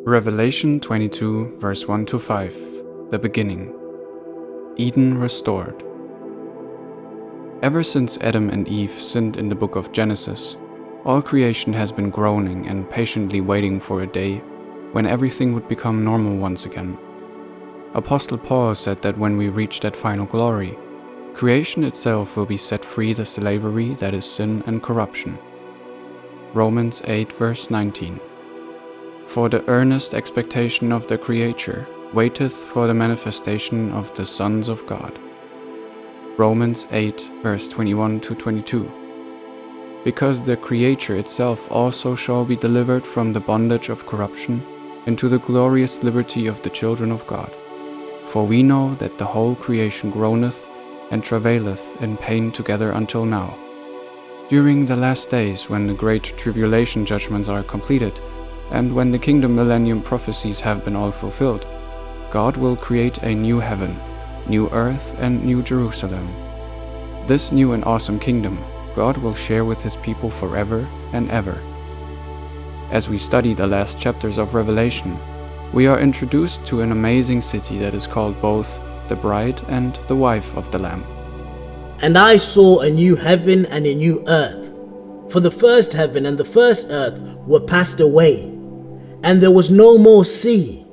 Revelation 22, verse 1-5, the beginning. Eden restored. Ever since Adam and Eve sinned in the book of Genesis, all creation has been groaning and patiently waiting for a day when everything would become normal once again. Apostle Paul said that when we reach that final glory, creation itself will be set free of the slavery that is sin and corruption. Romans 8, verse 19. For the earnest expectation of the Creator waiteth for the manifestation of the sons of God. Romans 8, verse 21-22. Because the Creator itself also shall be delivered from the bondage of corruption into the glorious liberty of the children of God. For we know that the whole creation groaneth and travaileth in pain together until now. During the last days, when the great tribulation judgments are completed, and when the kingdom millennium prophecies have been all fulfilled, God will create a new heaven, new earth, and new Jerusalem. This new and awesome kingdom God will share with His people forever and ever. As we study the last chapters of Revelation, we are introduced to an amazing city that is called both the bride and the wife of the Lamb. And I saw a new heaven and a new earth, for the first heaven and the first earth were passed away, and there was no more sea.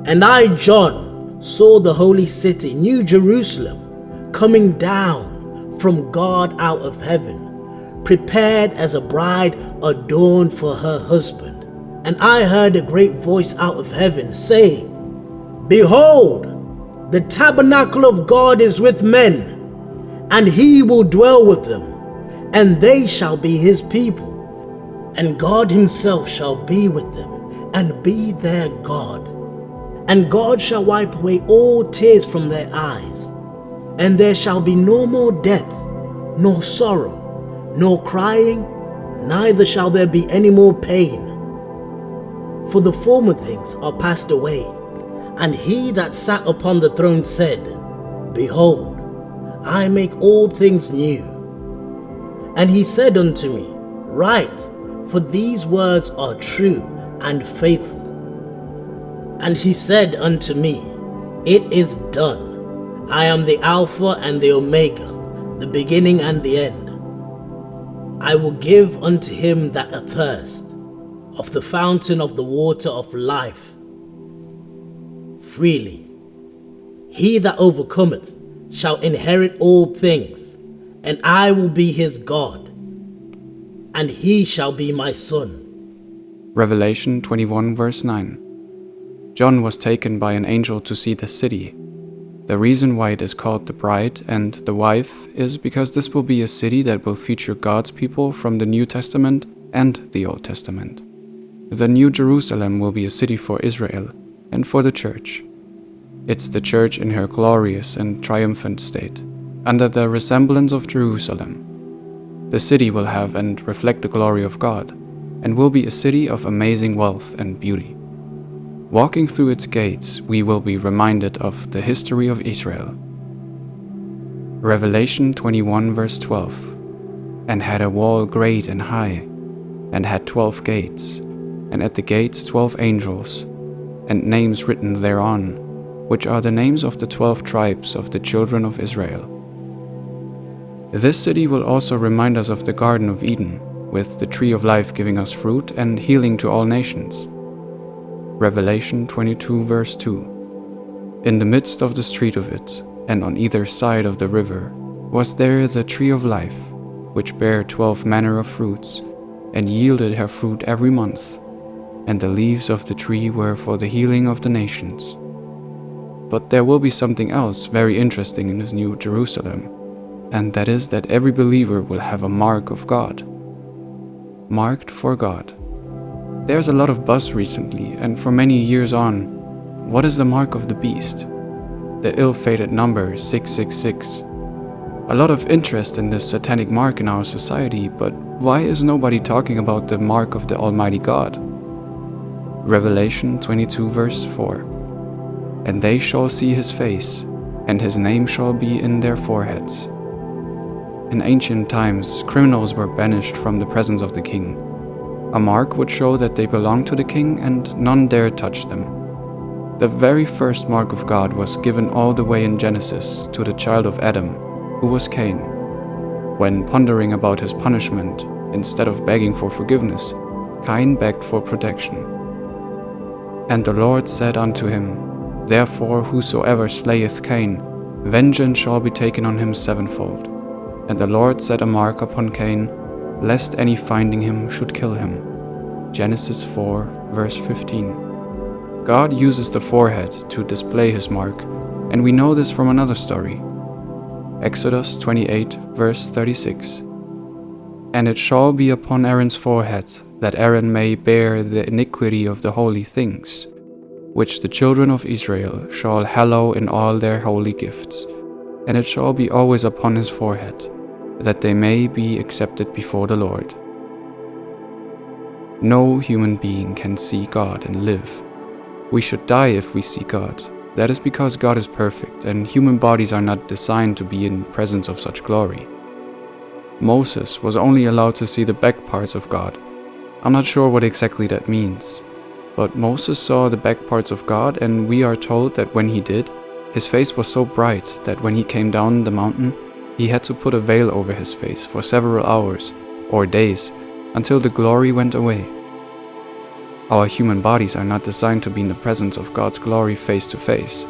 And I, John, saw the holy city, New Jerusalem, coming down from God out of heaven, prepared as a bride adorned for her husband. And I heard a great voice out of heaven saying, Behold, the tabernacle of God is with men, and He will dwell with them, and they shall be His people. And God Himself shall be with them, and be their God. And God shall wipe away all tears from their eyes, and there shall be no more death, nor sorrow, nor crying, neither shall there be any more pain. For the former things are passed away. And He that sat upon the throne said, Behold, I make all things new. And He said unto me, Write, for these words are true and faithful. And He said unto me, It is done. I am the Alpha and the Omega, the beginning and the end. I will give unto him that athirst of the fountain of the water of life freely. He that overcometh shall inherit all things, and I will be his God, and he shall be my son. Revelation 21, verse 9. John was taken by an angel to see the city. The reason why it is called the bride and the wife is because this will be a city that will feature God's people from the New Testament and the Old Testament. The New Jerusalem will be a city for Israel and for the church. It's the church in her glorious and triumphant state, under the resemblance of Jerusalem. The city will have and reflect the glory of God, and will be a city of amazing wealth and beauty. Walking through its gates, we will be reminded of the history of Israel. Revelation 21, verse 12. And had a wall great and high, and had 12 gates, and at the gates 12 angels, and names written thereon, which are the names of the 12 tribes of the children of Israel. This city will also remind us of the Garden of Eden, with the tree of life giving us fruit and healing to all nations. Revelation 22, verse 2. In the midst of the street of it, and on either side of the river, was there the tree of life, which bare 12 manner of fruits, and yielded her fruit every month, and the leaves of the tree were for the healing of the nations. But there will be something else very interesting in this New Jerusalem, and that is that every believer will have a mark of God. Marked for God. There's a lot of buzz recently, and for many years on, what is the mark of the beast? The ill-fated number 666. A lot of interest in this satanic mark in our society, but why is nobody talking about the mark of the Almighty God? Revelation 22, verse 4. And they shall see his face, and his name shall be in their foreheads. In ancient times, criminals were banished from the presence of the king. A mark would show that they belonged to the king and none dared touch them. The very first mark of God was given all the way in Genesis to the child of Adam, who was Cain. When pondering about his punishment, instead of begging for forgiveness, Cain begged for protection. And the Lord said unto him, Therefore whosoever slayeth Cain, vengeance shall be taken on him sevenfold. And the Lord set a mark upon Cain, lest any finding him should kill him. Genesis 4, verse 15. God uses the forehead to display his mark, and we know this from another story. Exodus 28, verse 36. And it shall be upon Aaron's forehead, that Aaron may bear the iniquity of the holy things, which the children of Israel shall hallow in all their holy gifts. And it shall be always upon his forehead, that they may be accepted before the Lord. No human being can see God and live. We should die if we see God. That is because God is perfect, and human bodies are not designed to be in presence of such glory. Moses was only allowed to see the back parts of God. I'm not sure what exactly that means, but Moses saw the back parts of God, and we are told that when he did, his face was so bright that when he came down the mountain, he had to put a veil over his face for several hours or days until the glory went away. Our human bodies are not designed to be in the presence of God's glory face to face.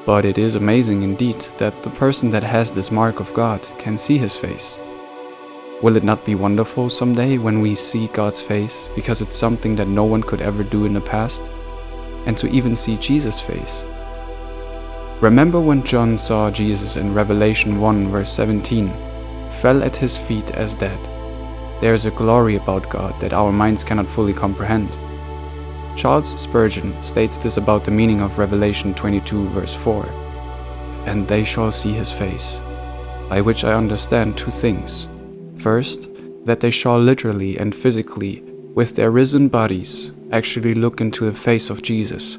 But it is amazing indeed that the person that has this mark of God can see his face. Will it not be wonderful someday when we see God's face, because it's something that no one could ever do in the past? And to even see Jesus' face. Remember when John saw Jesus in Revelation 1 verse 17, fell at his feet as dead. There is a glory about God that our minds cannot fully comprehend. Charles Spurgeon states this about the meaning of Revelation 22 verse 4. And they shall see his face, by which I understand two things. First, that they shall literally and physically, with their risen bodies, actually look into the face of Jesus.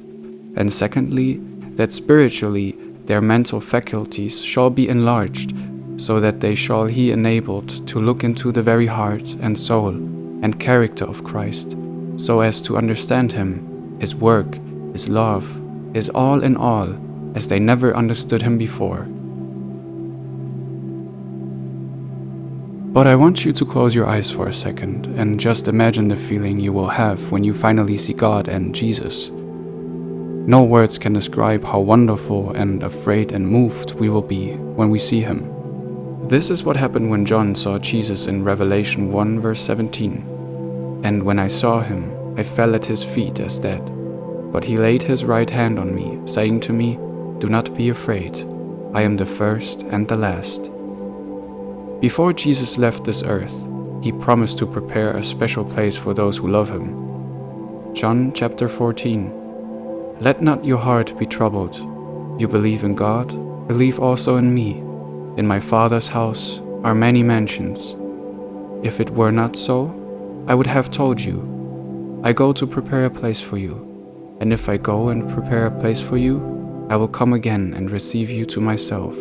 And secondly, that spiritually their mental faculties shall be enlarged, so that they shall be enabled to look into the very heart and soul and character of Christ, so as to understand him, his work, his love, his all in all, as they never understood him before. But I want you to close your eyes for a second and just imagine the feeling you will have when you finally see God and Jesus. No words can describe how wonderful and afraid and moved we will be when we see him. This is what happened when John saw Jesus in Revelation 1 verse 17. And when I saw him, I fell at his feet as dead. But he laid his right hand on me, saying to me, Do not be afraid. I am the first and the last. Before Jesus left this earth, he promised to prepare a special place for those who love him. John chapter 14. Let not your heart be troubled. You believe in God, believe also in me. In my Father's house are many mansions. If it were not so, I would have told you. I go to prepare a place for you. And if I go and prepare a place for you, I will come again and receive you to myself,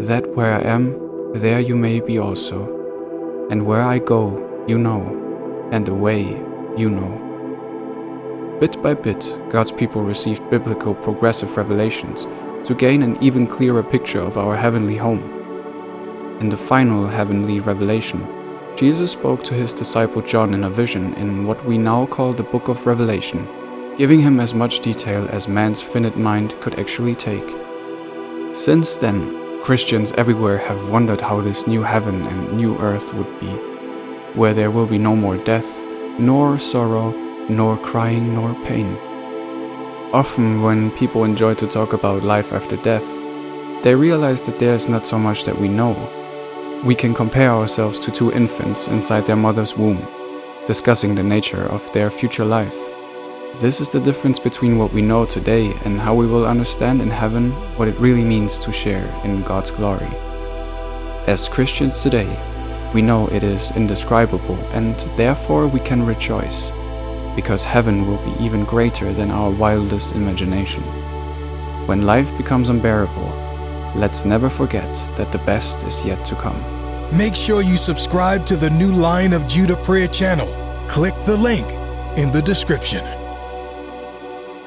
that where I am, there you may be also. And where I go, you know, and the way you know. Bit by bit, God's people received biblical progressive revelations to gain an even clearer picture of our heavenly home. In the final heavenly revelation, Jesus spoke to his disciple John in a vision in what we now call the book of Revelation, giving him as much detail as man's finite mind could actually take. Since then, Christians everywhere have wondered how this new heaven and new earth would be, where there will be no more death, nor sorrow, nor crying, nor pain. Often when people enjoy to talk about life after death, they realize that there is not so much that we know. We can compare ourselves to two infants inside their mother's womb, discussing the nature of their future life. This is the difference between what we know today and how we will understand in heaven what it really means to share in God's glory. As Christians today, we know it is indescribable, and therefore we can rejoice, because heaven will be even greater than our wildest imagination. When life becomes unbearable, let's never forget that the best is yet to come. Make sure you subscribe to the new Lion of Judah prayer channel click the link in the description.